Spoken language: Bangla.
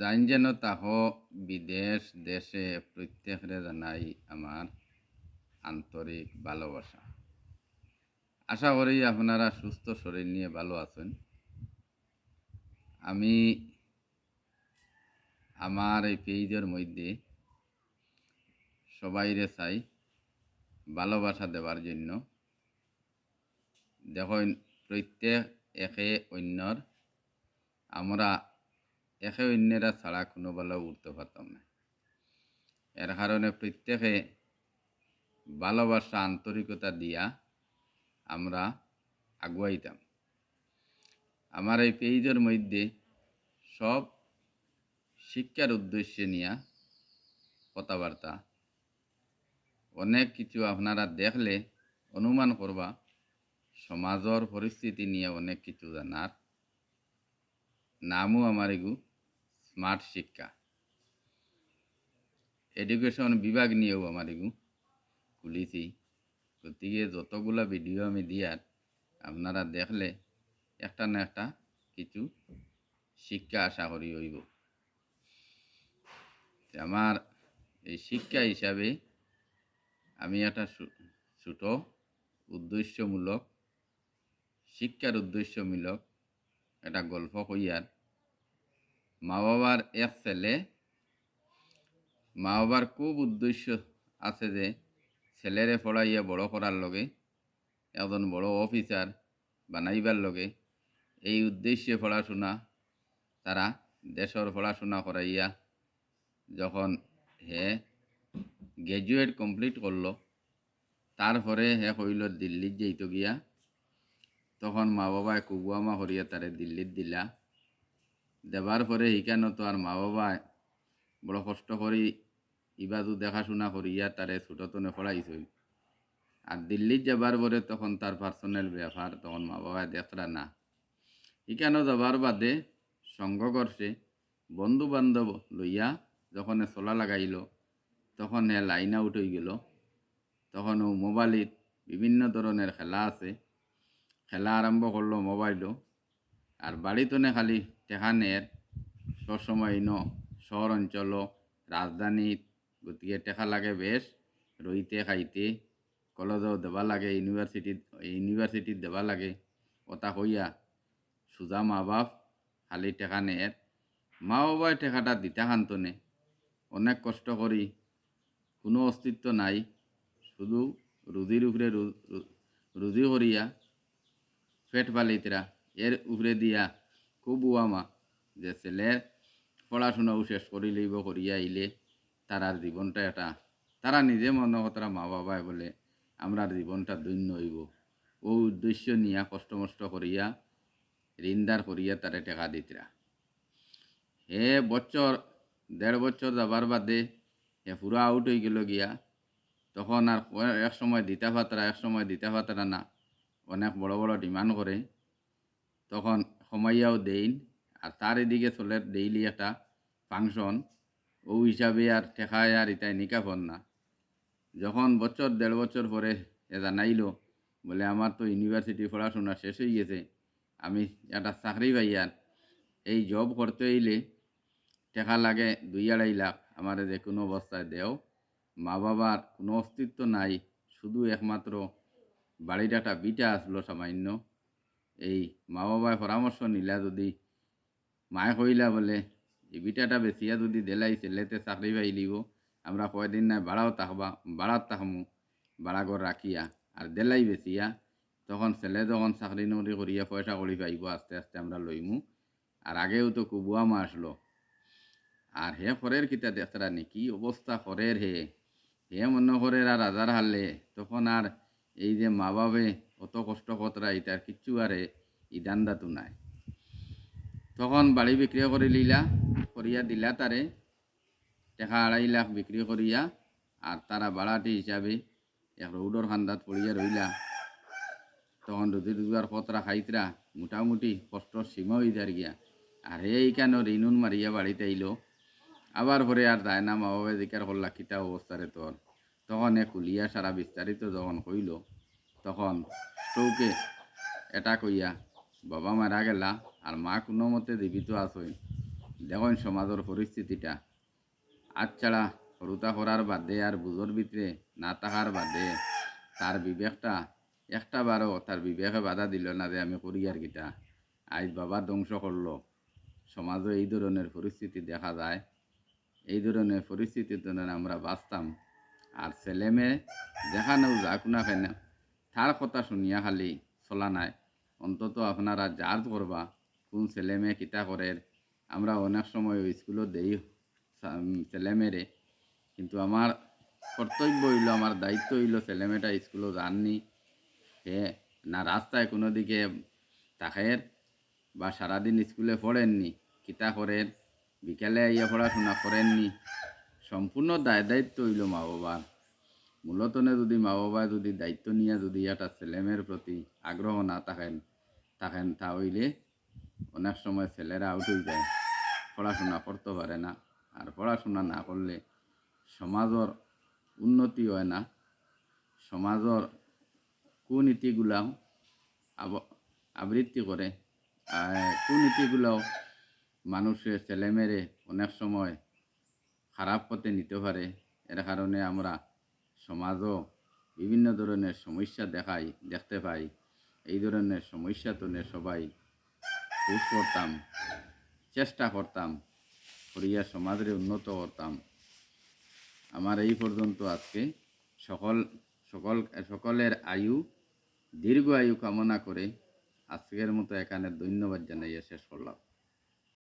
যাইন যেন তাহ বিদেশ দেশে প্রত্যেকরে জানাই আমার আন্তরিক ভালোবাসা। আশা করি আপনারা সুস্থ শরীর নিয়ে ভালো আছেন। আমি আমার এই পেজের মধ্যে সবাইরে চাই ভালোবাসা দেওয়ার জন্য। দেখুন, প্রত্যেক একে অন্যর, আমরা একে অন্যরা ছাড়া কোনো ভালো উঠতে পারতাম না। এর কারণে প্রত্যেকে ভালোবাসা আন্তরিকতা দিয়া আমরা আগুয়াইতাম। আমার এই পেজের মধ্যে সব শিক্ষার উদ্দেশ্যে নিয়ে কথাবার্তা, অনেক কিছু আপনারা দেখলে অনুমান করবা সমাজের পরিস্থিতি নিয়ে অনেক কিছু জানার। নামও আমার এগু স্মার্ট শিক্ষা, এডুকেশন বিভাগ নিয়েও আমার এগু খুলিছি। গতিকে যতগুলা ভিডিও আমি দিয়ার আপনারা দেখলে একটা না একটা কিছু শিক্ষা আশা করি হইব। আমার এই শিক্ষা হিসাবে আমি একটা ছোট উদ্দেশ্যমূলক শিক্ষার উদ্দেশ্যমূলক একটা গল্প কইয়ার। মা বাবার এক ছেলে, মা বাবার খুব উদ্দেশ্য আছে যে ছেলেরে পড়াইয়া বড় করার লগে একজন বড় অফিসার বানাইবার লগে। এই উদ্দেশ্যে পড়াশোনা তারা দেশের পড়াশোনা করাইয়া যখন হে গ্র্যাজুয়েট কমপ্লিট করলো, তারপরে হে কইল দিল্লিত যাইত গিয়া। তখন মা বাবায় কুগুয়ামা করিয়া তারে দিল্লিত দিলা। দেবার পরে হিকানো তো আর মা বাবায় বড় কষ্ট করি ইবাদু দেখাশোনা করিয়া তারে ছোটতনে পড়াইছিল। আর দিল্লিত যাবার পরে তখন তার পার্সোনাল ব্যাপার তখন মা বাবায় দেখরা না। হিকানো যাবার বাদে সঙ্গ করছে বন্ধু বান্ধব লইয়া যখন চলা লাগাইল, তখন এ লাইন আউট হয়ে গেল। তখন ও মোবাইলত বিভিন্ন ধরনের খেলা আছে, খেলা আরম্ভ করলো মোবাইলও। আর বাড়িতনে খালি টেকানের সবসময় শহর অঞ্চল রাজধানীত। গতিকে টেকা লাগে বেশ, রইতে খাইতে কলেজও দেবা লাগে, ইউনিভার্সিটিত দেবা লাগে। কথা কইয়া সুজা মা বাপ খালি টেকা নেয়। মা বাবায় টেকাটা দিতে খান্তনে অনেক কষ্ট করি, কোনো অস্তিত্ব নাই, শুধু রুজির উপরে রুজি করিয়া পেট পালিতরা। এর উপরে দিয়া খুব উয়ামা যে ছেলের পড়াশোনাও শেষ করি লইব, করিয়া আইলে তারার জীবনটা এটা তারা নিজে মনে তারা মা বাবায় বলে আমরা জীবনটা ধন্য হইব। ও উদ্দেশ্য নিয়া কষ্ট মষ্ট করিয়া ঋণদার করিয়া তারে টেকা দিতরা। হে বছর 1.5 বছর যাবার বাদে হে পুরা আউট হয়ে গেল গিয়া। তখন আর এক সময় দিতে পাতরা, এক সময় দিতে পাতরা না, অনেক বড় বড় ডিমান্ড করে। তখন সময়ও দেইন। আর তার এদিকে চলে ডেইলি একটা ফাংশন, ও হিসাবে আর ঠেকায় আর ইতাই নিকাফন না। যখন বছর 1.5 বছর পরে এ জানাইল বলে আমার তো ইউনিভার্সিটি পড়াশোনা শেষ হয়ে গেছে, আমি একটা চাকরি পাইয়ার এই জব করতে হইলে টেকা লাগে 2-2.5 লাখ, আমার যে কোনো অবস্থায় দেও। মা বাবার কোনো অস্তিত্ব নাই, শুধু একমাত্র বাড়ির একটা বিটা আসলো সামান্য। এই মা বাবায় পরামর্শ নিলা, যদি মায়ে কইলা বলে এই বিটাটা বেচিয়া যদি দেলাই ছেলেতে চাকরি পাইলিব, আমরা কয়দিন নাই বাড়াত থাকমু বাড়াঘর রাখিয়া, আর দেলাই বেচিয়া তখন ছেলে যখন চাকরি নকরি করিয়া পয়সা করি পাইব আস্তে আস্তে আমরা লইমু। আর আগেও তো কুবুয়া মা আসলো। আর হে ফরের কিতা দেখতরা কি অবস্থা ফরের হে হে মনে করে আর রাজার হারলে তখন আর এই যে মা বাবে অত কষ্ট কতরা ইতার কিচ্ছু আরে ইদান্দাতো নাই। তখন বাড়ি বিক্রি করে লিলা, করিয়া দিলা তারে টাকা 2.5 লাখ বিক্রি করিয়া। আর তারা ভাড়াটি হিসাবে এক রৌডর খান্দাত পড়িয়া রইলা। তখন রুজি রোজগার কতরা খাইতরা মোটামুটি কষ্টর সীমা হয়ে যার গিয়া। আর এই কেন ঋণুন মারিয়া বাড়িতে আইলো। আবার পরে আর যায় না, মা বাবা জিকার করলা কিতা অবস্থারে তোর। তখন এ কুলিয়া সারা বিস্তারিত যখন কইল, তখন চৌকে এটা কইয়া বাবা মারা গেলা আর মা কোনো মতে জীবিত আসই। দেখুন সমাজের পরিস্থিতিটা আজ ছাড়া হরুতা করার বাদে আর বুঝোর ভিতরে না থাকার বাদে তার বিবেকটা একটা বারও তার বিবেকে বাধা দিল না যে আমি করি আর কিটা আজ বাবা ধ্বংস করলো। সমাজে এই ধরনের পরিস্থিতি দেখা যায়। এই ধরনের পরিস্থিতিতে আমরা বাঁচতাম। আর ছেলে মেয়ে যেখানেও যাক না কেন তার কথা শুনিয়া খালি চলা নাই। অন্তত আপনারা যার করবা কোন ছেলে মেয়ে কিতা করে আমরা অনেক সময় ওই স্কুলও দেই ছেলে মেয়েরে, কিন্তু আমার কর্তব্য হইল, আমার দায়িত্ব হইল ছেলে মেয়েটা স্কুলও যাননি সে না রাস্তায় কোনো দিকে থাকের বা সারাদিন স্কুলে পড়েননি কিতা করেন বিকেলে ইয়ে পড়াশোনা করেননি। সম্পূর্ণ দায়িত্ব হইল মা বাবার। মূলতনে যদি মা বাবা যদি দায়িত্ব নিয়ে যদি একটা ছেলেমেয়ের প্রতি আগ্রহ না থাকেন তা হইলে অনেক সময় ছেলেরা আউট হয়ে যায়, পড়াশোনা করতে পারে না। আর পড়াশোনা না করলে সমাজের উন্নতি হয় না। সমাজের কুনীতিগুলাও আবৃত্তি করে। কুনীতিগুলাও মানুষের ছেলেমেয়েরে অনেক সময় খারাপ পথে নিতে পারে। এর কারণে আমরা সমাজও বিভিন্ন ধরনের সমস্যা দেখতে পাই। এই ধরনের সমস্যা তো সবাই খুশ করতাম, চেষ্টা করতাম করিয়া সমাজের উন্নত করতাম। আমার এই পর্যন্ত আজকে সকলের দীর্ঘ আয়ু কামনা করে আজকের মতো এখানে ধন্যবাদ জানাইয়া শেষ করলাম।